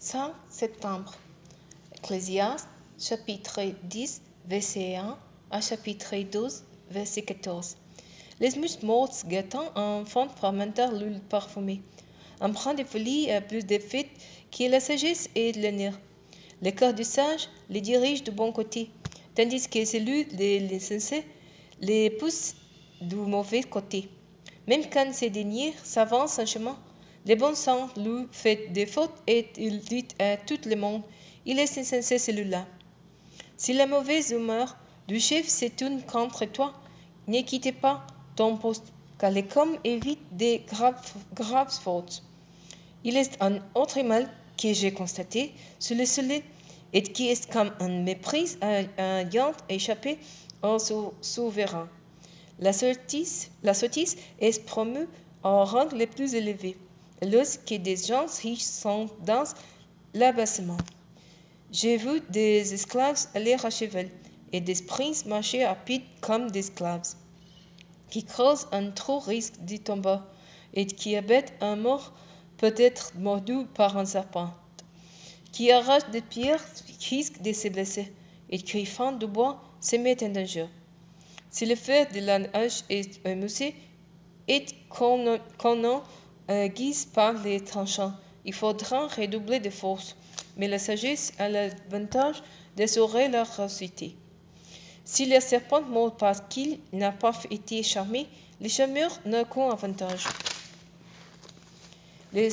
5 septembre. Ecclésiaste, chapitre 10, verset 1 à chapitre 12, verset 14. Les muscles morts gâtant un fond fermenteur l'huile parfumée. Un brin de folie a plus d'effet que la sagesse et l'honneur. Le cœur du sage les dirige du bon côté, tandis que celui de l'insensé les pousse du mauvais côté. Même quand ces derniers s'avancent en chemin, le bon sens lui fait des fautes et il dit à tout le monde, il est insensé celui-là. Si la mauvaise humeur du chef se tourne contre toi, ne quitte pas ton poste, car les hommes évitent des graves fautes. Il est un autre mal que j'ai constaté sur le soleil et qui est comme un mépris à un ayant échappé au souverain. La sottise est promue au rang le plus élevé, lorsque des gens riches sont dans l'abaissement. J'ai vu des esclaves aller à cheval et des princes marcher à pied comme des esclaves, qui creusent un trou risque d'y tomber et qui abattent un mort peut-être mordu par un serpent, qui arrachent des pierres risque de se blesser et qui fend du bois se met en danger. Si le fer de la hache est émoussé et qu'on en guise par les tranchants, il faudra redoubler de force, mais la sagesse a l'avantage d'assurer la réussite. Si le serpent mord parce qu'il n'a pas été charmé, les charmeurs n'ont qu'un avantage. Les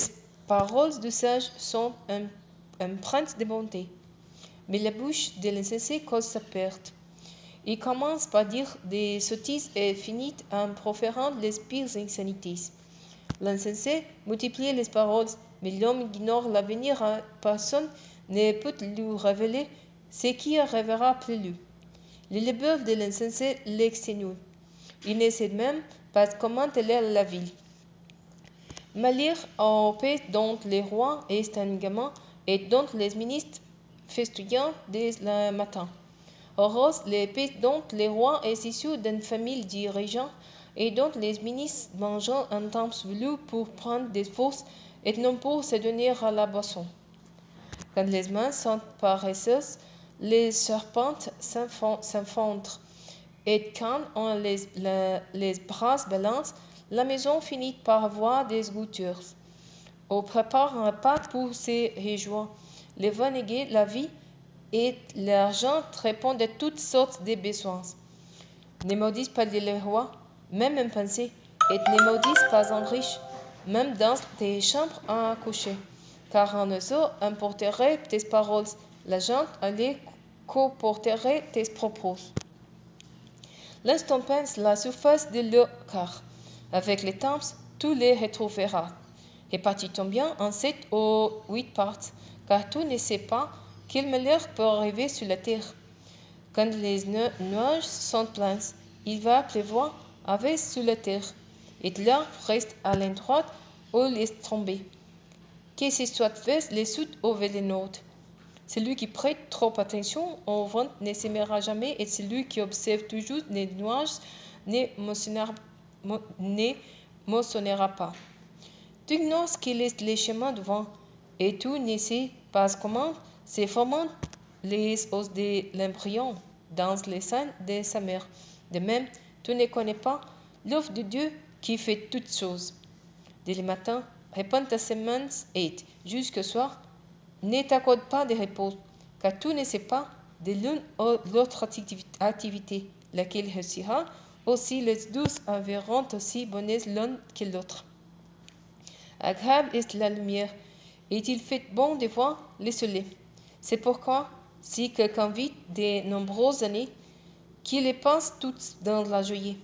paroles du sage sont empreintes de bonté, mais la bouche de l'insensé cause sa perte. Il commence par dire des sottises et finit en proférant les pires insanités. L'insensé multiplie les paroles, mais l'homme ignore l'avenir à personne ne peut lui révéler ce qui arrivera plus lui. Les labeurs de l'insensé l'exténuent. Il ne sait même pas comment elle est la ville. Malheur au pays dont le roi est un gamin et dont les ministres festouillent dès le matin. Heureuse le pays dont le roi est issu d'une famille dirigeante et dont les ministres mangent un temps voulu pour prendre des forces et non pour se donner à la boisson. Quand les mains sont paresseuses, les serpents s'enfondent, et quand on les bras balancent, la maison finit par avoir des goutures. On prépare un repas pour se réjouir. Les vents négent la vie et l'argent répond à toutes sortes de besoins. Ne maudissent pas les rois, même en pensée, et ne maudissent pas un riche, même dans tes chambres à coucher, car un oiseau emporterait tes paroles, la gente allait comporterait tes propos. L'instant pense la surface de l'eau, car, avec les temps, tu les retrouveras. Répartis ton bien en 7 ou 8 parts, car tu ne sais pas quel malheur peut arriver sur la terre. Quand les nuages sont pleins, il va pleuvoir avec sur la terre, et l'herbe reste à l'endroit où il est tombé. Que ce soit vers le sud ou vers le nord. Celui qui prête trop attention au vent ne s'aimera jamais, et celui qui observe toujours les nuages ne moissonnera pas. Tu ignores quel est le chemin du vent, et tu ne sais pas comment se forment les os de l'embryon dans les seins de sa mère. De même, tu ne connais pas l'œuvre de Dieu qui fait toutes choses. Dès le matin, répands ta semence et, jusqu'au soir, ne t'accorde pas de repos, car tu ne sais pas de l'une ou l'autre activité, laquelle réussira, aussi les douze verront aussi bonnes l'un que l'autre. Agréable est la lumière, et il fait bon de voir le soleil. C'est pourquoi, si quelqu'un vit de nombreuses années, qu'il les passe toutes dans la joie,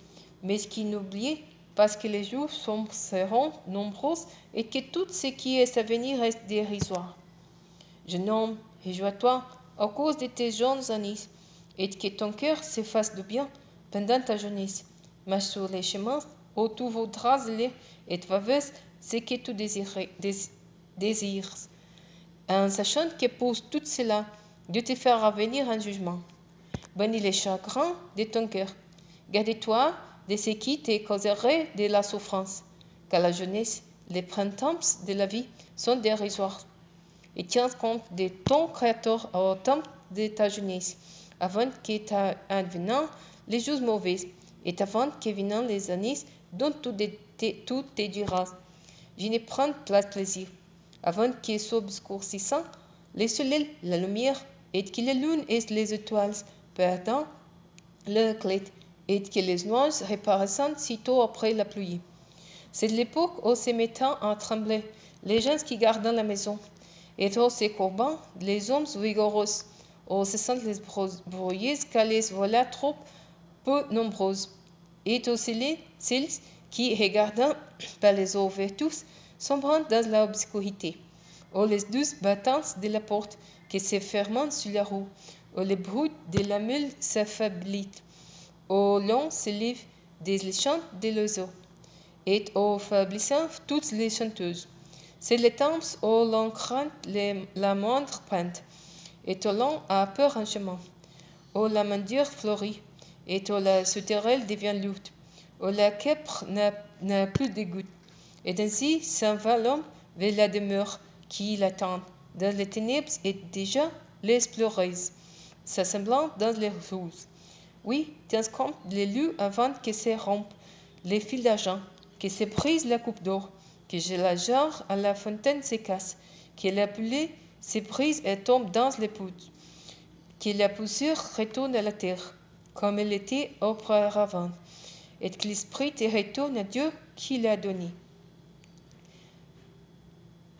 mais qu'il n'oublie parce que les jours seront nombreux et que tout ce qui est à venir reste dérisoire. Jeune homme, réjouis-toi à cause de tes jeunes années, et que ton cœur se fasse du bien pendant ta jeunesse. Marche sur les chemins où tu voudras aller et tu vas voir ce que tu désires, en sachant que pour tout cela, Dieu te fera venir un jugement. Bannis les chagrins de ton cœur. Garde-toi de ce qui te causerait de la souffrance, car la jeunesse, les printemps de la vie sont dérisoires. et tiens compte de ton Créateur au temps de ta jeunesse, avant que t'adviennent les jours mauvais, et avant que viennent les années dont tout te dira. Je ne prends pas plaisir, avant que s'obscurcissant le soleil, la lumière, et que la lune et les étoiles perdant leur éclat, et que les nuages reparaissent sitôt après la pluie. C'est l'époque où se mettant à trembler les gens qui gardent la maison, et où se courbant les hommes vigoureux, où se sentent les brouillés car les voilà trop peu nombreuses, et aussi celles qui, regardant par les ouvertures, sombrent dans l'obscurité, où les douces battances de la porte qui se ferment sur la roue, où le bruit de la mule s'affaiblit, où l'on se lève des chants de l'oiseau, et au faiblissant toutes les chanteuses. C'est le temps où l'on craint la moindre pente, et où l'on a peur en chemin, où la mandure fleurit, et où la sauterelle devient lourde, où la quèpre n'a plus de gouttes. Et ainsi s'en va l'homme vers la demeure qui l'attend, dans les ténèbres et déjà l'exploreuse, s'assemblant dans les rues. Oui, tiens compte les lieux avant que se rompent les fils d'argent, que se brise la coupe d'or, que la jarre à la fontaine se casse, que la poulet se brise et tombe dans les poudres, que la poussière retourne à la terre, comme elle était auparavant, et que l'esprit te retourne à Dieu qui l'a donné.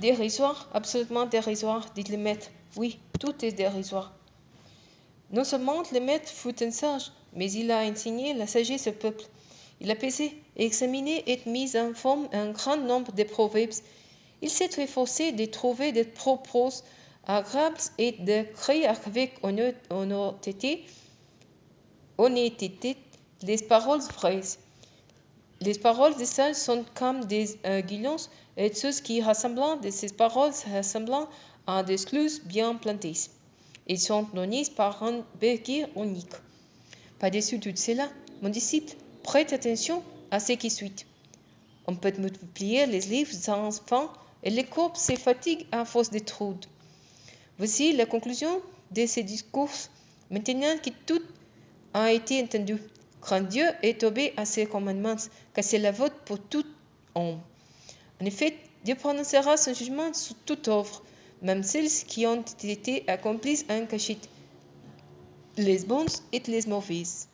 Dérisoire, absolument dérisoire, dit le maître. Oui, tout est dérisoire. Non seulement le maître fut un sage, mais il a enseigné la sagesse au peuple. Il a pesé, examiné et mis en forme un grand nombre de proverbes. Il s'est efforcé de trouver des propos agréables et de créer avec honnêteté les paroles vraies. Les paroles des sages sont comme des guillons, et ceux qui rassemblent de ces paroles ressemblent à des clous bien plantées. Ils sont donnés par un berger unique. Par-dessus tout cela, mon disciple, prête attention à ce qui suit. On peut multiplier les livres sans fin, et les corps se fatiguent à force de troubles. Voici la conclusion de ce discours. Maintenant que tout a été entendu, crains Dieu et obéis à ses commandements, car c'est la vote pour tout homme. En effet, Dieu prononcera son jugement sur toute œuvre, même celles qui ont été accomplies en cachette, les bonnes et les mauvaises.